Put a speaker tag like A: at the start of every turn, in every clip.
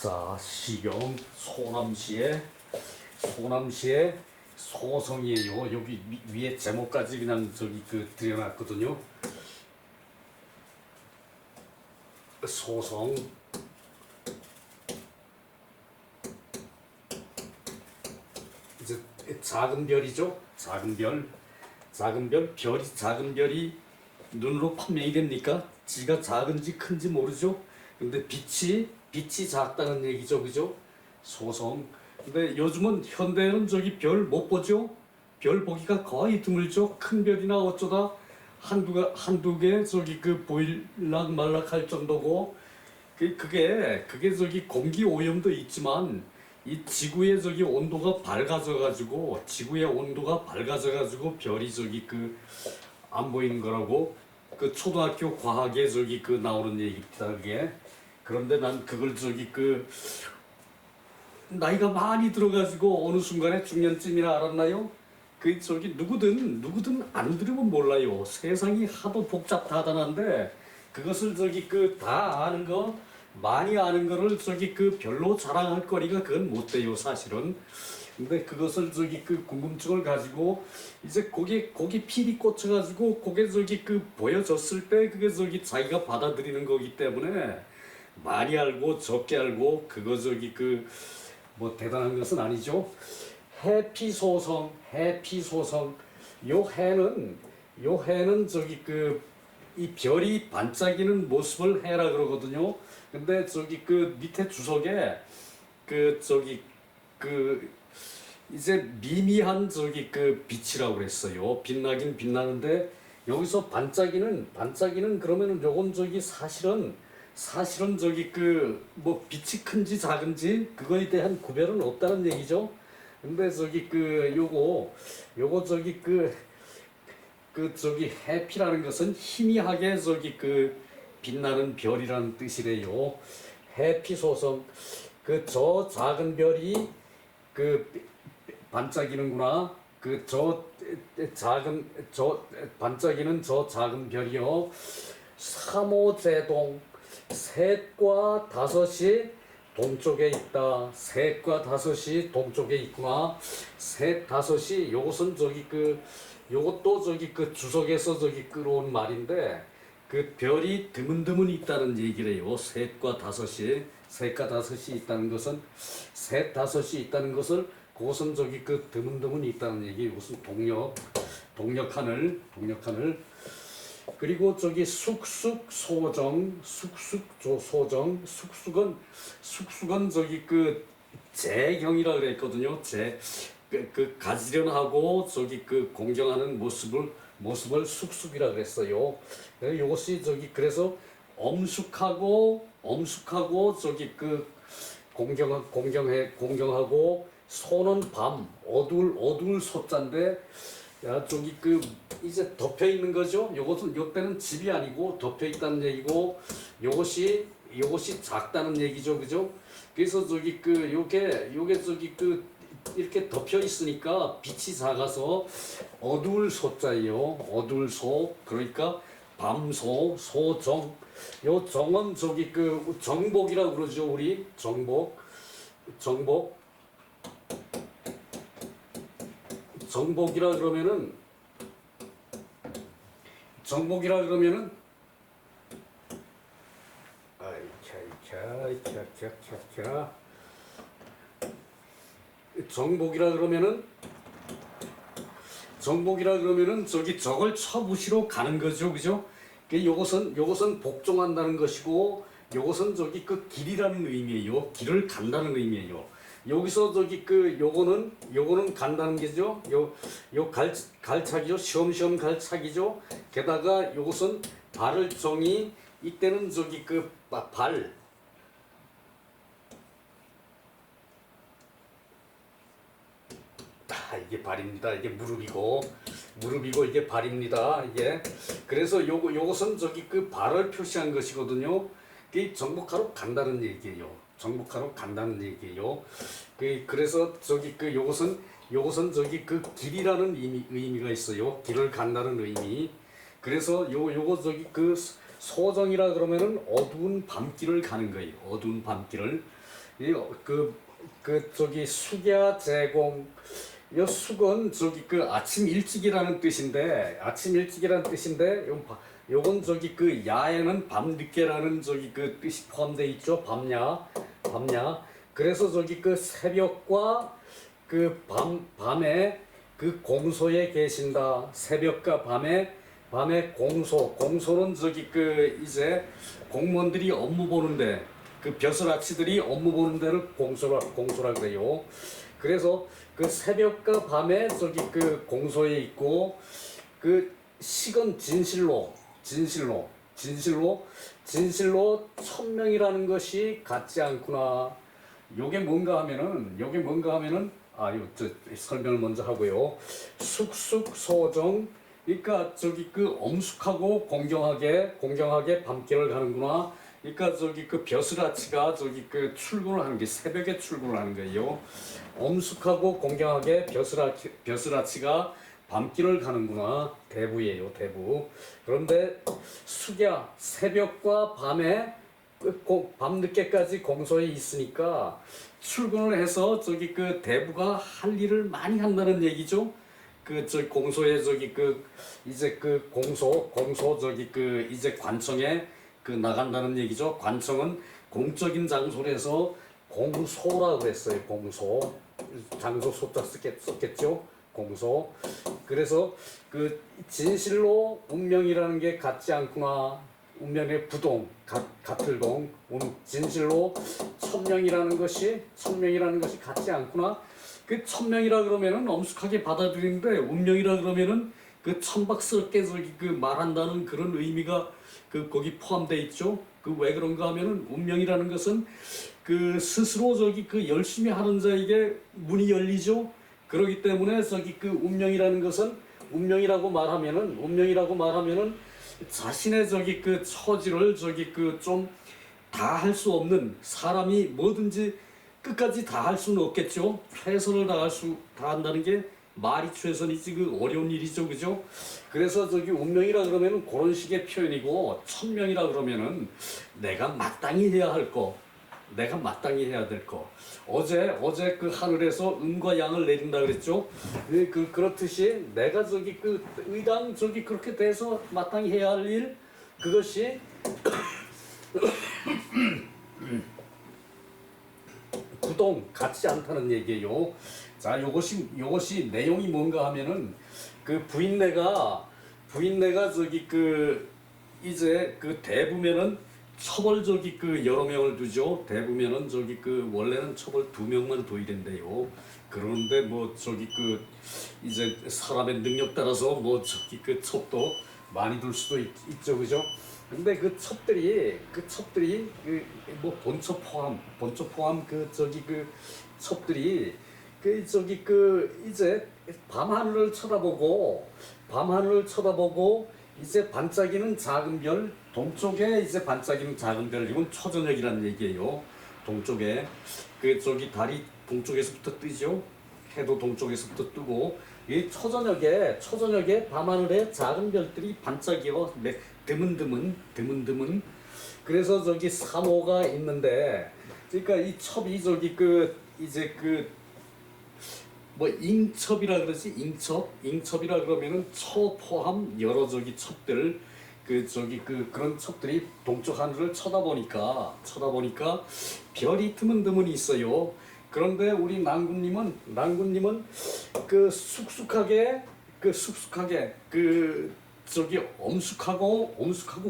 A: 자, 시경 소남시의 소성이에요. 여기 위에 제목까지 그냥 드려놨거든요. 소성. 이제 작은 별이죠. 작은 별이 눈으로 판명이 됩니까? 지가 작은지 큰지 모르죠. 근데 빛이 작다는 얘기죠, 그죠? 소성. 근데 요즘은 현대는 별 못 보죠. 별 보기가 거의 드물죠. 큰 별이나 어쩌다 한두 개 보일락 말락 할 정도고, 그게 공기 오염도 있지만 이 지구의 온도가 밝아져가지고 별이 안 보이는 거라고 초등학교 과학에 나오는 얘기입니다, 그게. 그런데 난 그걸 나이가 많이 들어가지고 어느 순간에 중년쯤이나 알았나요? 누구든 안 들으면 몰라요. 세상이 하도 복잡하다는데 그것을 다 아는 거, 많이 아는 거를 별로 자랑할 거리가 그건 못 돼요, 사실은. 근데 그것을 궁금증을 가지고 이제 거기 필이 꽂혀가지고 그게 보여졌을 때 그게 자기가 받아들이는 거기 때문에 많이 알고 적게 알고 그거 뭐 대단한 것은 아니죠. 해피소성. 요 해는 이 별이 반짝이는 모습을 해라 그러거든요. 근데 밑에 주석에 이제 미미한 빛이라고 그랬어요. 빛나긴 빛나는데 여기서 반짝이는 그러면은 요건 사실은 뭐 빛이 큰지 작은지 그거에 대한 구별은 없다는 얘기죠. 근데 요거 해피라는 것은 희미하게 빛나는 별이라는 뜻이래요. 해피소성. 저 작은 별이 반짝이는구나. 반짝이는 저 작은 별이요. 3호제동. 셋과 다섯이 동쪽에 있다. 셋과 다섯이 동쪽에 있구나. 셋, 다섯이 요것은 요것도 주석에서 끌어온 말인데 별이 드문드문 있다는 얘기래요. 셋과 다섯이 있다는 것은 셋, 다섯이 있다는 것을 그것은 드문드문 있다는 얘기. 이것은 동력하늘. 그리고 숙숙소정. 숙숙은 재경이라 그랬거든요. 가지런하고 공경하는 모습을 숙숙이라 그랬어요. 이것이 그래서 엄숙하고 공경하고 소는 밤, 어두울 소자인데, 이제 덮여 있는 거죠. 요때는 집이 아니고 덮여 있다는 얘기고, 요것이 작다는 얘기죠, 그죠? 그래서 요게 이렇게 덮여 있으니까 빛이 작아서 어두울 소자예요. 어두울 소. 그러니까 밤소, 소정. 요 정은 정복이라고 그러죠, 우리. 정복이라 그러면은 정복이라 그러면은 적을 쳐부시러 가는 거죠, 그죠? 요것은 복종한다는 것이고, 요것은 길이라는 의미예요. 길을 간다는 의미예요. 여기서 요거는 간다는 게죠. 갈차기죠. 시험시험 갈차기죠. 게다가 요것은 발을 정이, 이때는 발. 이게 발입니다. 이게 무릎이고 이게 발입니다. 이게. 그래서 요것은 발을 표시한 것이거든요. 그게 정복하러 간다는 얘기예요. 그래서 요것은 길이라는 의미가 있어요. 길을 간다는 의미. 그래서 요거 소정이라 그러면은 어두운 밤길을 가는 거예요. 어두운 밤길을. 이그 저기 숙야 제공 요 숙은 저기 그 아침 일찍이라는 뜻인데 요건 저기 그 야에는 밤늦게라는 저기 그 뜻이 포함되어 있죠. 밤야. 그래서 저기 그 새벽과 그 밤에 그 공소에 계신다. 새벽과 밤에 공소는 저기 그 이제 공무원들이 업무 보는데 그 벼슬아치들이 업무 보는 데를 공소라 그래요. 그래서 그 새벽과 밤에 저기 그 공소에 있고 그 식은 진실로 천명이라는 것이 같지 않구나. 요게 뭔가 하면은 저 설명을 먼저 하고요. 숙숙소정 그러니까 저기 그 엄숙하고 공경하게 밤길을 가는구나. 그러니까 저기 그 벼슬아치가 저기 그 출근을 하는 게 새벽에 출근을 하는 거예요. 엄숙하고 공경하게 벼슬아치가 밤길을 가는구나. 대부예요, 대부. 그런데 숙야 새벽과 밤에 밤늦게까지 공소에 있으니까 출근을 해서 저기 그 대부가 할 일을 많이 한다는 얘기죠. 그 저 공소에 저기 그 이제 그 공소 저기 그 이제 관청에 그 나간다는 얘기죠. 관청은 공적인 장소에서 공소라고 했어요. 공소 장소 소자 썼겠죠. 공소. 그래서 그 진실로 운명이라는 게 같지 않구나. 운명의 부동 같을 동 진실로 천명이라는 것이 같지 않구나. 그 천명이라 그러면은 엄숙하게 받아들이는데 운명이라 그러면은 그 천박스럽게 저기 그 말한다는 그런 의미가 그 거기 포함되어 있죠. 그 왜 그런가 하면은 운명이라는 것은 그 스스로 저기 그 열심히 하는 자에게 문이 열리죠. 그렇기 때문에 저기 그 운명이라는 것은 운명이라고 말하면은 자신의 저기 그 처지를 저기 그 좀 다 할 수 없는 사람이 뭐든지 끝까지 다 할 수는 없겠죠. 최선을 다한다는 게 말이 최선이지 그 어려운 일이죠, 그죠? 그래서 저기 운명이라 그러면은 그런 식의 표현이고 천명이라 그러면은 내가 마땅히 해야 할 거, 내가 마땅히 해야 될 거. 어제 그 하늘에서 음과 양을 내린다 그랬죠. 그렇듯이 내가 저기 그 의당 저기 그렇게 돼서 마땅히 해야 할 일 그것이 구동 같지 않다는 얘기예요. 자, 요것이 내용이 뭔가 하면은 그 부인네가 저기 그 이제 그 대부면은 처벌 저기 그 여러 명을 두죠. 대부면은 저기 그 원래는 처벌 2명만 둬야 된대요. 그런데 뭐 저기 그 이제 사람의 능력 따라서 뭐 저기 그 첩도 많이 둘 수도 있죠, 그죠? 근데 그 첩들이 그 뭐 본처 포함 그 저기 그 첩들이 그 저기 그 이제 밤하늘을 쳐다보고 이제 반짝이는 작은 별 동쪽에 이제 반짝이는 작은 별 이건 초저녁이라는 얘기예요. 동쪽에 그 저기 달이 동쪽에서부터 뜨죠. 해도 동쪽에서부터 뜨고 이 초저녁에 밤하늘에 작은 별들이 반짝여 드문드문 그래서 저기 사모가 있는데 그러니까 이 첩이 저기 그 이제 그 뭐 잉첩이라 그러지 잉첩이라 그러면은 처 포함 여러 저기 첩들 그 저기 그런 첩들이 동쪽 하늘을 쳐다보니까 별이 드문드문 있어요. 그런데 우리 난군님은 그 숙숙하게 그 저기 엄숙하고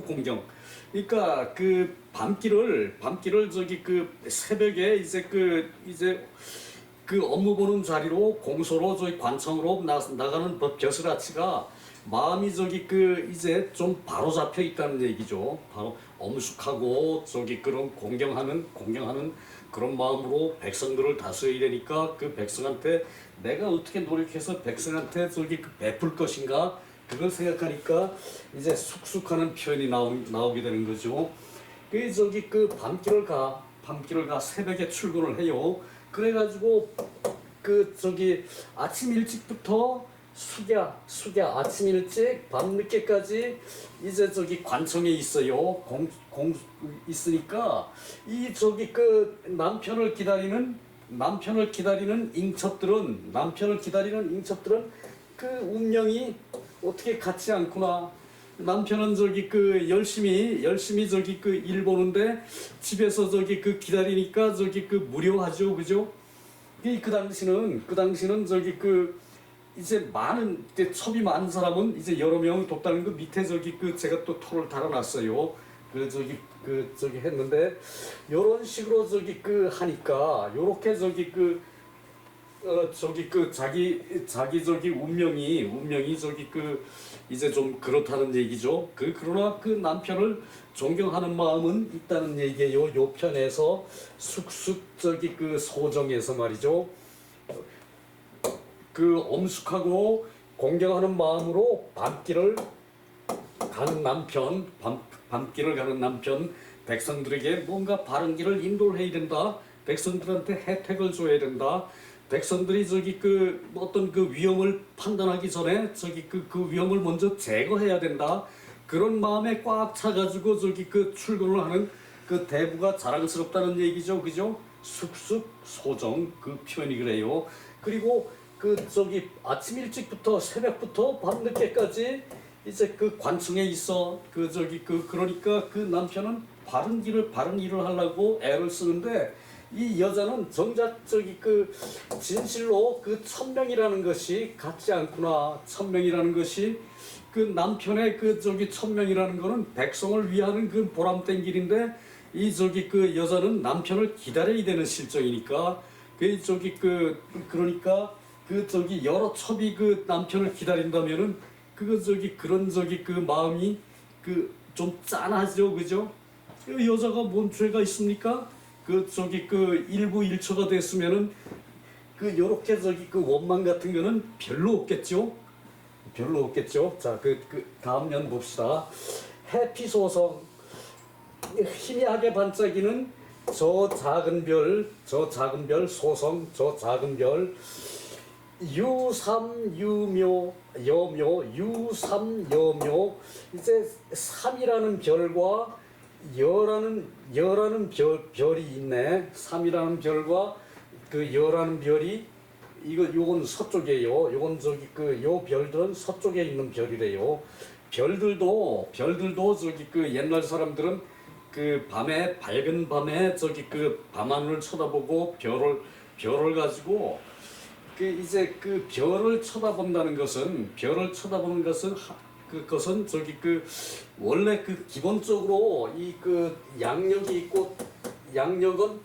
A: 공경. 그러니까 그 밤길을 저기 그 새벽에 이제 그 업무 보는 자리로 공소로 저기 관청으로 나가는 벼슬아치가 마음이 저기 그 이제 좀 바로 잡혀 있다는 얘기죠. 바로 엄숙하고 저기 그런 공경하는 그런 마음으로 백성들을 다스려야 되니까 그 백성한테 내가 어떻게 노력해서 백성한테 저기 그 베풀 것인가 그걸 생각하니까 이제 숙숙하는 표현이 나오게 되는 거죠. 그 저기 그 밤길을 가 새벽에 출근을 해요. 그래가지고 그 저기 아침 일찍부터 숙야 아침 일찍 밤 늦게까지 이제 저기 관청에 있어요. 공 있으니까 이 저기 그 남편을 기다리는 인첩들은 그 운명이 어떻게 같지 않구나. 남편은 저기 그 열심히 저기 그 일 보는데 집에서 저기 그 기다리니까 저기 그 무료하죠, 그죠? 그 당시는 저기 그 이제 많은 이제 첩이 많은 사람은 이제 여러 명을 돕다는 거 밑에 저기 그 제가 또 토를 달아놨어요. 저기 했는데 요런 식으로 저기 그 하니까 요렇게 저기 그 저기 그 자기 저기 운명이 저기 그 이제 좀 그렇다는 얘기죠. 그러나 그 남편을 존경하는 마음은 있다는 얘기예요. 요 편에서 쑥쑥 저기 그 소정에서 말이죠. 그 엄숙하고 공경하는 마음으로 밤길을 가는 남편, 백성들에게 뭔가 바른 길을 인도를 해야 된다. 백성들한테 혜택을 줘야 된다. 백성들이 저기 그 어떤 그 위험을 판단하기 전에 저기 그 위험을 먼저 제거해야 된다. 그런 마음에 꽉 차가지고 저기 그 출근을 하는 그 대부가 자랑스럽다는 얘기죠, 그죠? 쑥쑥 소정 그 표현이 그래요. 그리고 그 저기 아침 일찍부터 새벽부터 밤늦게까지 이제 그 관청에 있어 그 저기 그러니까 그 남편은 바른 일을 하려고 애를 쓰는데 이 여자는 정작 저기 그 진실로 그 천명이라는 것이 같지 않구나. 천명이라는 것이 그 남편의 그 저기 천명이라는 거는 백성을 위하는 그 보람된 길인데 이 저기 그 여자는 남편을 기다려야 되는 실정이니까 그 저기 그러니까 그 저기 여러 첩이 그 남편을 기다린다면은 그거 저기 그런 저기 그 마음이 그 좀 짠하죠, 그죠? 이 여자가 뭔 죄가 있습니까? 그 저기 그 일부 일처가 됐으면은 그 요렇게 저기 그 원망 같은 거는 별로 없겠죠. 자, 그 다음 면 봅시다. 해피 소성 희미하게 반짝이는 저 작은 별 소성 저 작은 별 유삼유묘 여묘 유삼여묘 이제 삼이라는 별과 여라는 별이 있네. 삼이라는 별과 그 여라는 별이 요건 서쪽이에요. 요건 저기 요 별들은 서쪽에 있는 별이래요. 별들도 저기 그 옛날 사람들은 그 밤에 밝은 밤에 저기 그 밤하늘을 쳐다보고 별을 가지고 이제 그 별을 쳐다보는 것은 그것은 저기 원래 기본적으로 이 양력이 있고 양력은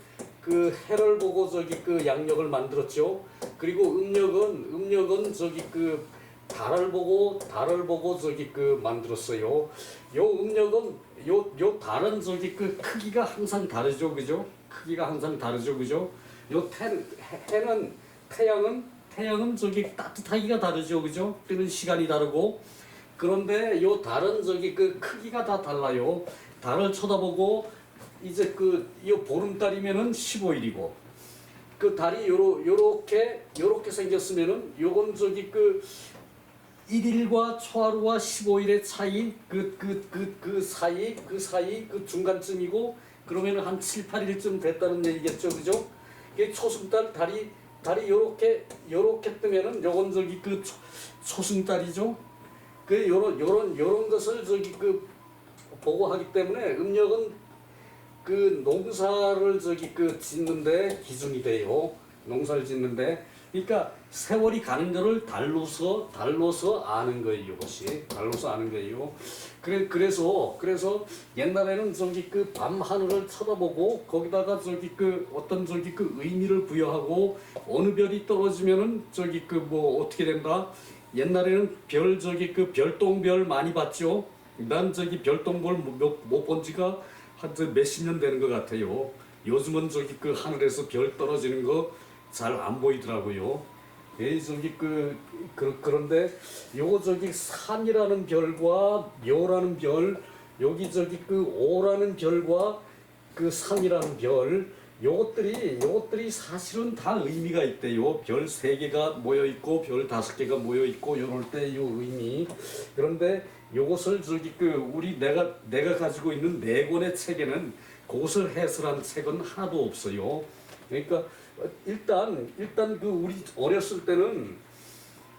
A: 해를 보고 저기 양력을 만들었죠. 그리고 음력은 저기 달을 보고 저기 만들었어요. 요 음력은 요 달은 저기 크기가 항상 다르죠, 그죠? 요 태양은 저기 따뜻하기가 다르죠, 그죠? 뜨는 시간이 다르고. 그런데 요 달은 저기 크기가 다 달라요. 달을 쳐다보고 이제 요 보름달이면은 15일이고 그 달이 요렇게 생겼으면은 요건 저기 1일과 초하루와 15일의 차이 그 사이 중간쯤이고 그러면은 한 7, 8일쯤 됐다는 얘기겠죠, 그죠? 초승달 달이 요렇게 뜨면은 요건 저기 초승달이죠. 요런 것을 저기 보고 하기 때문에 음력은 농사를 저기 짓는데 기준이 돼요. 농사를 짓는데 그러니까 세월이 가는 거를 달로서 아는 거예요. 이것이 달로서 아는 거예요. 그래서 옛날에는 저기 밤 하늘을 쳐다보고 거기다가 저기 어떤 저기 의미를 부여하고 어느 별이 떨어지면은 저기 뭐 어떻게 된다. 옛날에는 저기 별똥별 많이 봤죠. 난 저기 별똥별 못 본 지가 한 몇십 년 되는 것 같아요. 요즘은 저기 하늘에서 별 떨어지는 거 잘 안 보이더라고요. 저기 그런데 요거 저기 삼이라는 별과 묘라는 별, 여기 저기 오라는 별과 삼이라는 별, 요것들이 사실은 다 의미가 있대요. 별 3개가 모여 있고 별 5개가 모여 있고 요럴 때 요 의미. 그런데 요것을 우리 내가 가지고 있는 4권의 책에는 그것을 해설한 책은 하나도 없어요. 그러니까 일단 그 우리 어렸을 때는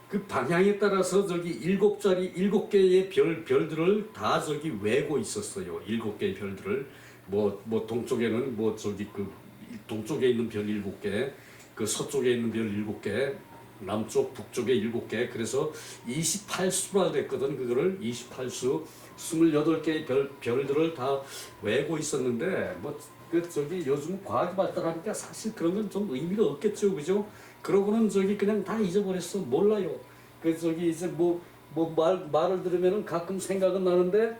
A: 그 방향에 따라서 7개의 별들을 다 외고 있었어요. 7개의 별들을 뭐 동쪽에는 동쪽에 있는 별 7개, 그 서쪽에 있는 별 7개, 남쪽 북쪽에 7개. 그래서 28수라 그랬거든. 그거를 28수 28개의 별들을 다 외고 있었는데 요즘 과학이 발달하니까 사실 그런 건 좀 의미가 없겠죠, 그죠? 그러고는 그냥 다 잊어버렸어. 몰라요. 이제 말을 들으면은 가끔 생각은 나는데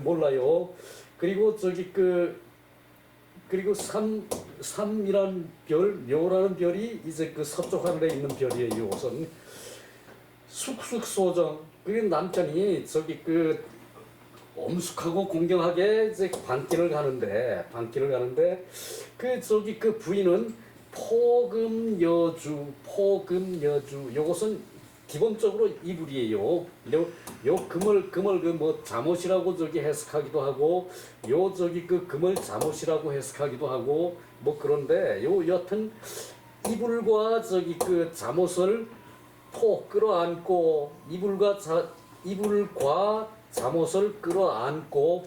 A: 몰라요. 그리고 그리고 삼이란 별, 묘라는 별이 이제 그 서쪽 하늘에 있는 별이에요. 우선 숙숙소정. 그 남편이 엄숙하고 공경하게 이제 반길을 가는데 그 부인은 포금여주. 요것은 기본적으로 이불이에요. 요 금을 잠옷이라고 해석하기도 하고 그 금을 잠옷이라고 해석하기도 하고 그런데 여튼 이불과 잠옷을 끌어안고 이불과 잠옷을 끌어안고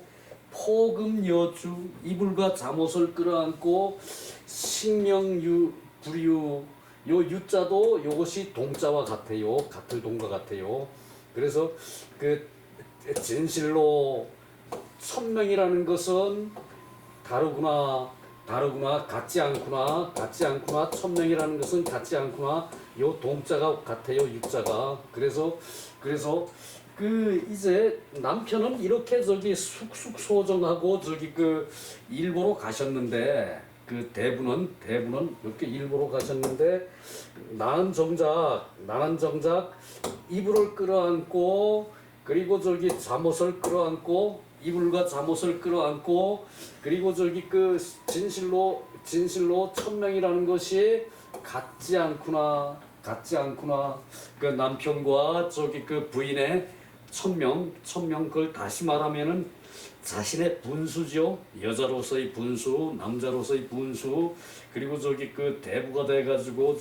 A: 포금여주 이불과 잠옷을 끌어안고 식명유 불유 요 유자도 요것이 동자와 같아요. 같을 동과 같아요. 그래서 진실로 천명이라는 것은 다르구나 같지 않구나 천명이라는 것은 같지 않구나 요 동자가 같아요. 유자가. 그래서 이제 남편은 이렇게 숙숙소정하고 일보로 가셨는데 대부는 이렇게 일보로 가셨는데 나는 정작 이불을 끌어안고 그리고 잠옷을 끌어안고 이불과 잠옷을 끌어안고 그리고 진실로 천명이라는 것이 같지 않구나 그 남편과 부인의 천명 그걸 다시 말하면은 자신의 분수죠. 여자로서의 분수, 남자로서의 분수, 그리고 대부가 돼가지고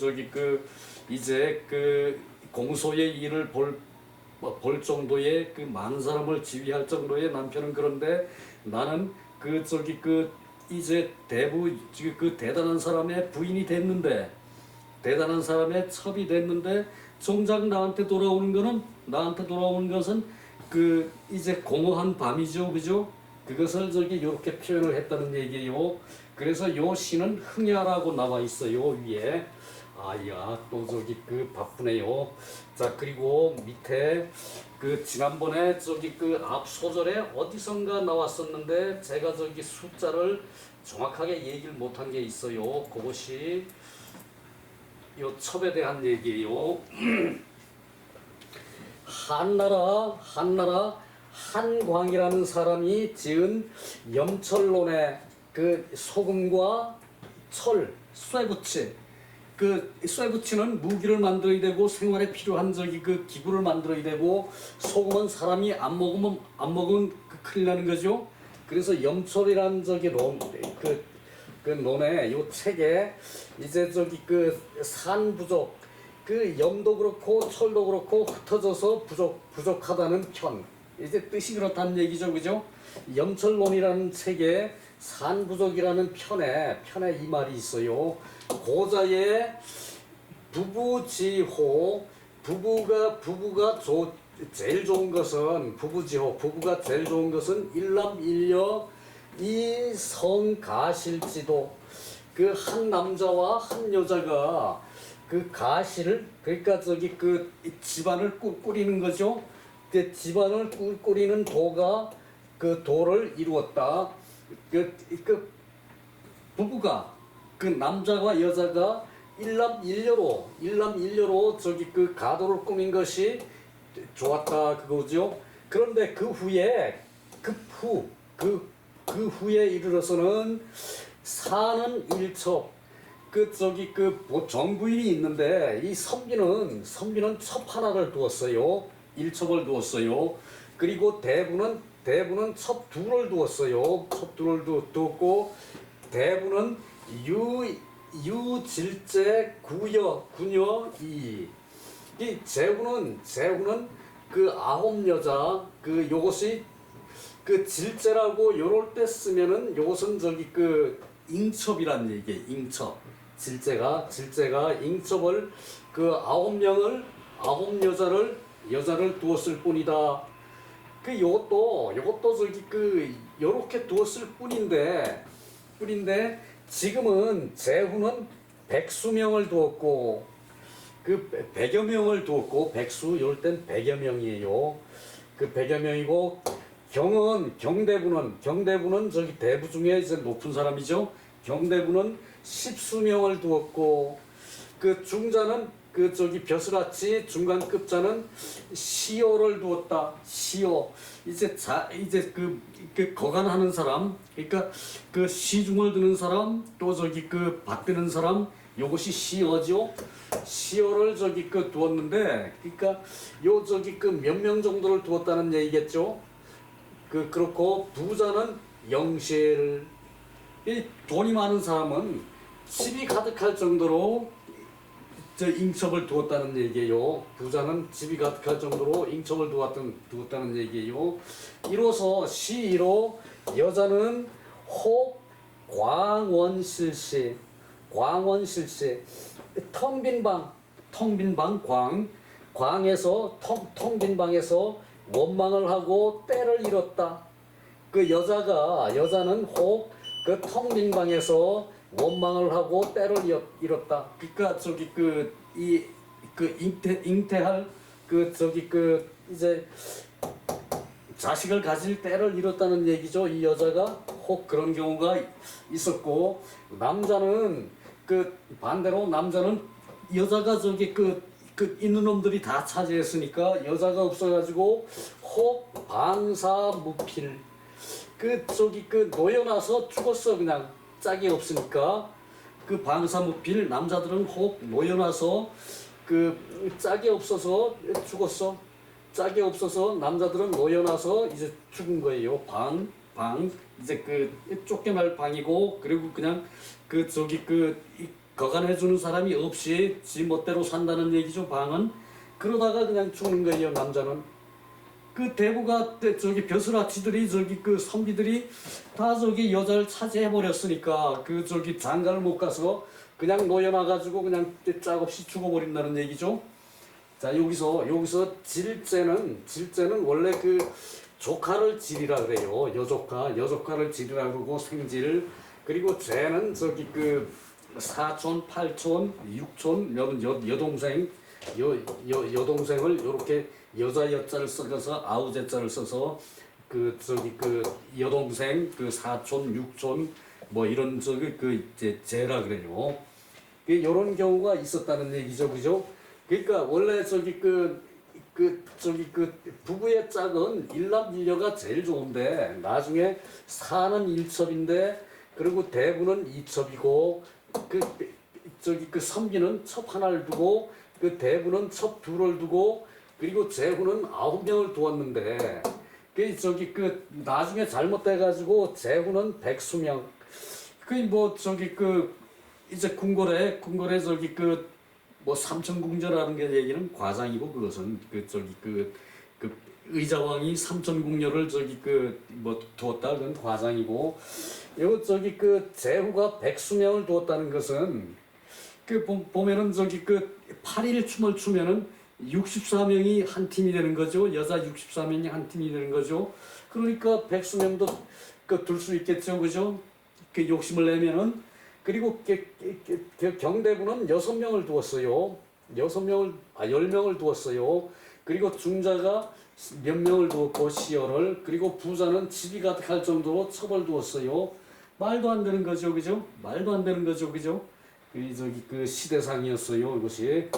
A: 이제 공소의 일을 볼 정도의 많은 사람을 지휘할 정도의 남편은 그런데 나는 이제 대부 대단한 사람의 부인이 됐는데 대단한 사람의 첩이 됐는데 정작 나한테 돌아오는 것은 이제 공허한 밤이죠, 그죠? 그것을 이렇게 표현을 했다는 얘기예요. 그래서 요 시는 흥야라고 나와 있어요, 위에. 아야, 또 바쁘네요. 자, 그리고 밑에 지난번에 앞 소절에 어디선가 나왔었는데 제가 숫자를 정확하게 얘기를 못한 게 있어요. 그것이 요 첩에 대한 얘기예요. 한나라 한광이라는 사람이 지은 염철론에 소금과 철, 쇠붙이 쇠붙이는 무기를 만들어야 되고 생활에 필요한 기구를 만들어야 되고 소금은 사람이 안 먹으면 큰일 나는 거죠. 그래서 염철이라는 논에 요 책에 이제 산부족 염도 그렇고 철도 그렇고 흩어져서 부족하다는 편. 이제 뜻이 그렇다는 얘기죠, 그죠? 염철론이라는 책에 산부족이라는 편에 이 말이 있어요. 고자의 부부지호, 부부가 제일 좋은 것은 부부가 제일 좋은 것은 일남일녀 이성가실지도. 한 남자와 한 여자가 가실을 그러니까 집안을 꾸리는 거죠. 집안을 꾸리는 도가 도를 이루었다. 부부가 남자와 여자가 일남일녀로 가도를 꾸민 것이 좋았다 그거죠. 그런데 그 후에 이르러서는 사는 일첩. 그 저기 그 정부인이 있는데 이 선비는 첩 하나를 두었어요. 일첩을 두었어요. 그리고 대부는 첩 둘을 두었어요. 첩 둘을 두었고 대부는 유질제 구녀 이 제후는 그 아홉 여자 그 요것이 그 질제라고 요럴 때 쓰면은 요것은 저기 그 잉첩이란 얘기예요. 잉첩. 질제가 잉첩을 그 아홉 여자를 두었을 뿐이다. 그 요것도 저기 그 요렇게 두었을 뿐인데 지금은 제후는 백수명을 두었고 그 100여 명을 두었고 백수 요럴 땐 100여 명이에요. 그 100여 명이고 경대부는 저기 대부 중에 이제 높은 사람이죠. 경대부는 십수명을 두었고 그 중자는 그 저기 벼슬아치 중간급자는 시오를 두었다. 시오 이제 그 거간하는 사람 그러니까 그 시중을 드는 사람 또 저기 그 받드는 사람 요것이 시어죠. 시어를 저기 그 두었는데 그러니까 요 저기 그 몇 명 정도를 두었다는 얘기겠죠. 그렇고 부자는 영실 이 돈이 많은 사람은 집이 가득할 정도로 저 잉첩을 두었다는 얘기예요. 부자는 집이 가득할 정도로 잉첩을 두었다는 얘기예요. 이로서 시로 여자는 혹 광원실시 텅 빈 방 광에서 텅 빈 방에서 원망을 하고 때를 잃었다. 그 여자는 혹 그 텅 빈 방에서 원망을 하고 때를 잃었다. 그러니까 저기 잉태할 그 저기 그 이제 자식을 가질 때를 잃었다는 얘기죠. 이 여자가 혹 그런 경우가 있었고 남자는 그 반대로 남자는 여자가 저기 그 있는 놈들이 다 차지했으니까 여자가 없어가지고 혹 방사무필 그 저기 그 놓여놔서 죽었어. 그냥 짝이 없으니까 그 방사무필 남자들은 혹 놓여놔서 그 짝이 없어서 죽었어. 짝이 없어서 남자들은 놓여놔서 이제 죽은 거예요. 방 이제 그 쫓겨날 방이고 그리고 그냥 그 저기 그 거간해주는 사람이 없이 지 멋대로 산다는 얘기죠. 방은 그러다가 그냥 죽는 거예요. 남자는 그 대부가 저기 벼슬아치들이 저기 그 선비들이 다 저기 여자를 차지해 버렸으니까 그 저기 장가를 못 가서 그냥 놓여놔 가지고 그냥 짝 없이 죽어버린다는 얘기죠. 자 여기서 질제는 원래 그 조카를 질이라 그래요. 여조카를 질이라 그러고 생질 그리고 죄는 저기 그 사촌, 팔촌, 육촌, 여동생을 이렇게 여자 여자를 써서 아우제자를 써서 그 저기 그 여동생, 그 사촌, 육촌 뭐 이런 저기 그 이제 제라 그래요. 이런 경우가 있었다는 얘기죠, 그죠? 그러니까 원래 저기 저기 부부의 짝은 일남일녀가 제일 좋은데 나중에 사는 일첩인데 그리고 대부는 이첩이고 저기 선비는 첩 하나를 두고 그 대부는 첩 둘을 두고 그리고 제후는 9명을 두었는데 저기 나중에 잘못돼가지고 제후는 백수명 뭐 저기 이제 궁궐에 저기 뭐 삼천궁녀라는 게 얘기는 과장이고 그것은 저기 의자왕이 삼천궁녀를 저기 뭐 두었다 그건 과장이고 이거 저기 제후가 백수명을 두었다는 것은 보면은 저기 8일 춤을 추면은 64명이 한 팀이 되는 거죠. 여자 64명이 한 팀이 되는 거죠. 그러니까 백수명도 둘 수 있겠죠. 그죠? 욕심을 내면은 그리고 경대부는 6명을 두었어요. 10명을 두었어요. 그리고 중자가 몇 명을 두었고 시어를 그리고 부자는 집이 가득할 정도로 첩을 두었어요. 말도 안 되는 거죠. 그죠? 말도 안 되는 거죠. 그죠? 저기 시대상이었어요. 이것이.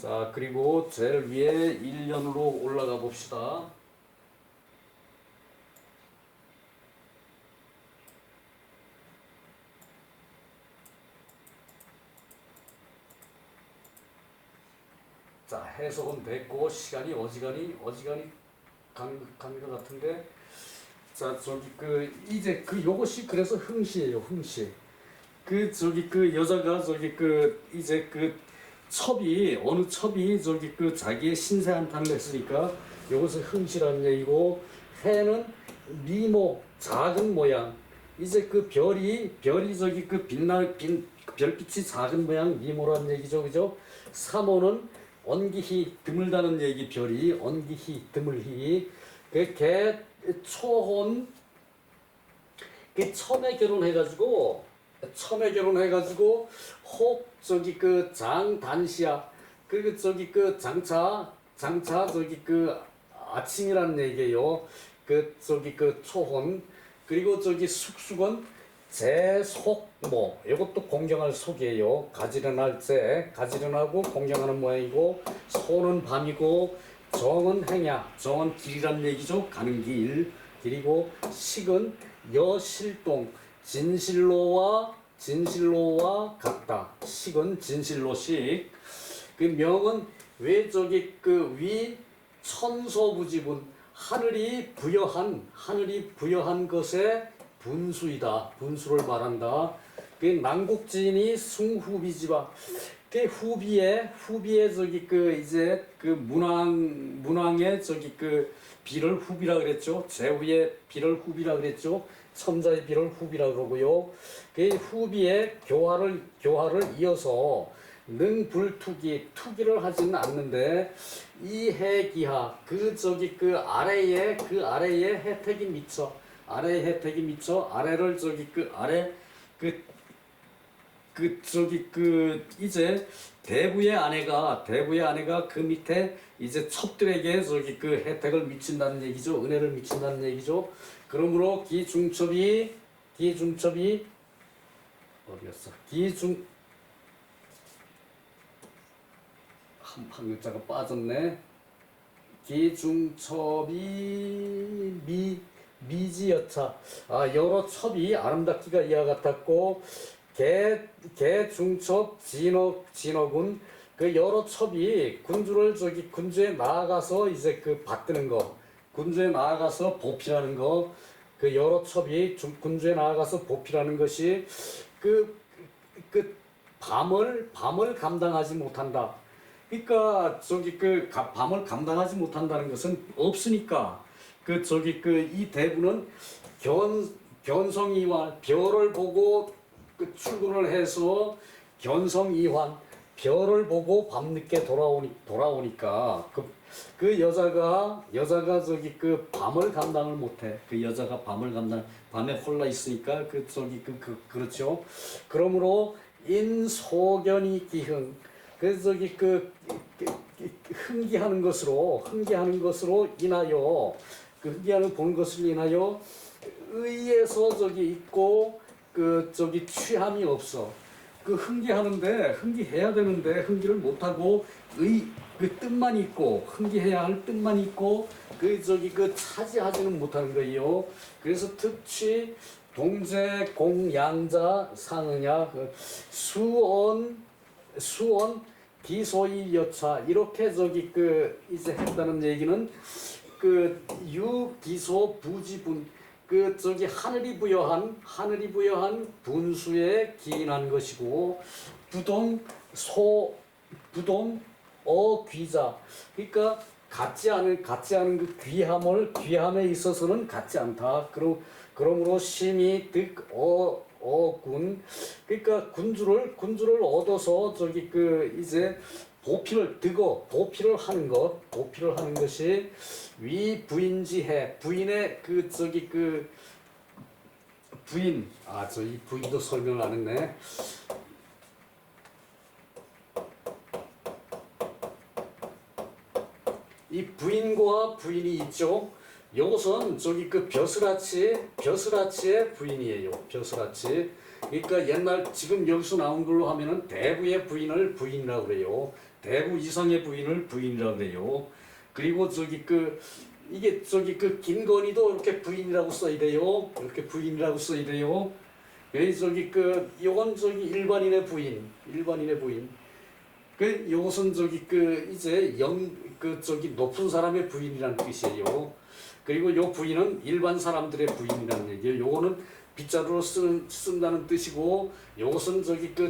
A: 자, 그리고 제일 위에 1년으로 올라가 봅시다. 자, 해석은 됐고 시간이 어지간히 간것 같은데, 자, 저기 그 이제 그 요것이 그래서 흥시예요, 흥시. 그 저기 그 여자가 저기 그 이제 그 첩이 어느 첩이 저기 그 자기의 신세 한탄을 했으니까 요것은 흥시라는 얘기고, 해는 미모 작은 모양. 이제 그 별이 저기 그 별빛이 작은 모양 미모라는 얘기죠, 그죠? 삼호는 언기히 드물다는 얘기, 별이 언기히 드물히. 개 초혼 그 첨에 결혼해가지고 혹 저기 그 장단시야, 그리고 저기 그 장차 저기 그 아침이라는 얘기예요. 그 저기 그 초혼, 그리고 저기 숙숙은 제속모, 이것도 공경할 속이에요. 가지런할 제, 가지런하고 공경하는 모양이고, 소는 밤이고, 정은 행야, 정은 길이란 얘기죠. 가는 길이고, 식은 여실동, 진실로와 같다. 식은 진실로식. 그 명은 왜 저기 그 위 천소부지분, 하늘이 부여한 것의 분수이다. 분수를 말한다. 그 난국지인이 숭후비지바. 그 후비에 저기 그 이제 그 문왕의 저기 그 비를 후비라 그랬죠. 제후의 비를 후비라 그랬죠. 첨자의 비를 후비라 그러고요. 그 후비에 교화를 이어서 투기를 하지는 않는데, 이해기하, 그 저기 그 아래에 혜택이 미쳐, 아래를 저기 그 아래 저기 그 이제 대부의 아내가 그 밑에 이제 첩들에게 저기 그 혜택을 미친다는 얘기죠. 은혜를 미친다는 얘기죠. 그러므로 기중첩이 어디였어? 한 글자가 빠졌네. 기중첩이 미지여차. 여러 첩이 아름답기가 이와 같았고, 개중첩 진어군, 그 여러 첩이 군주에 나아가서 이제 그 받드는 거, 군주에 나아가서 보필하는 거, 그 여러 첩이 군주에 나아가서 보필하는 것이 그 밤을 감당하지 못한다. 그러니까 저기 그 밤을 감당하지 못한다는 것은 없으니까, 그 저기 그 이 대부는 견성이환, 별을 보고 그 출근을 해서 견성이환, 별을 보고 밤늦게 돌아오니까 그 여자가 저기 그 밤을 감당을 못해. 그 여자가 밤에 홀라 있으니까 그 저기 그렇죠. 그러므로 인소견이 기흥, 그 저기 흥기하는 것으로 인하여, 그 흥기하는 보는 것을 인하여 의에서 저기 있고 그 저기 취함이 없어. 그 흥기해야 되는데 흥기를 못하고 그 뜻만 있고, 흥기해야 할 뜻만 있고 그 저기 그 차지하지는 못하는 거예요. 그래서 특취 동제 공양자 상느냐, 그 수원 기소이 여차, 이렇게 저기 그 이제 했다는 얘기는 그 유기소 부지분, 그 저기 하늘이 부여한 분수에 기인한 것이고, 부동 어귀자, 그러니까 같지 않은 그 귀함에 있어서는 같지 않다. 그러므로 심히 어군, 그러니까 군주를 얻어서 저기 그 이제 보필을 하는 것이 위 부인지해, 부인의 그 저기 그 부인, 저 이 부인도 설명을 안 했네. 이 부인과 부인이 있죠. 요것은 저기 그 벼슬아치의 부인이에요. 벼슬아치. 그러니까 옛날 지금 여기서 나온 걸로 하면은 대부의 부인을 부인이라고 그래요. 대부 이상의 부인을 부인이라고 그래요. 그리고 저기 그 이게 저기 그 김건희도 이렇게 부인이라고 써이래요. 이렇게 부인이라고 써이래요. 여기 저기 그 요건 저기 일반인의 부인. 그 요것은 저기 그 이제 그 저기 높은 사람의 부인이라는 뜻이에요. 그리고 요 부인은 일반 사람들의 부인이라는 얘기예요. 요거는 빗자루로 쓴다는 뜻이고, 요것은 저기 그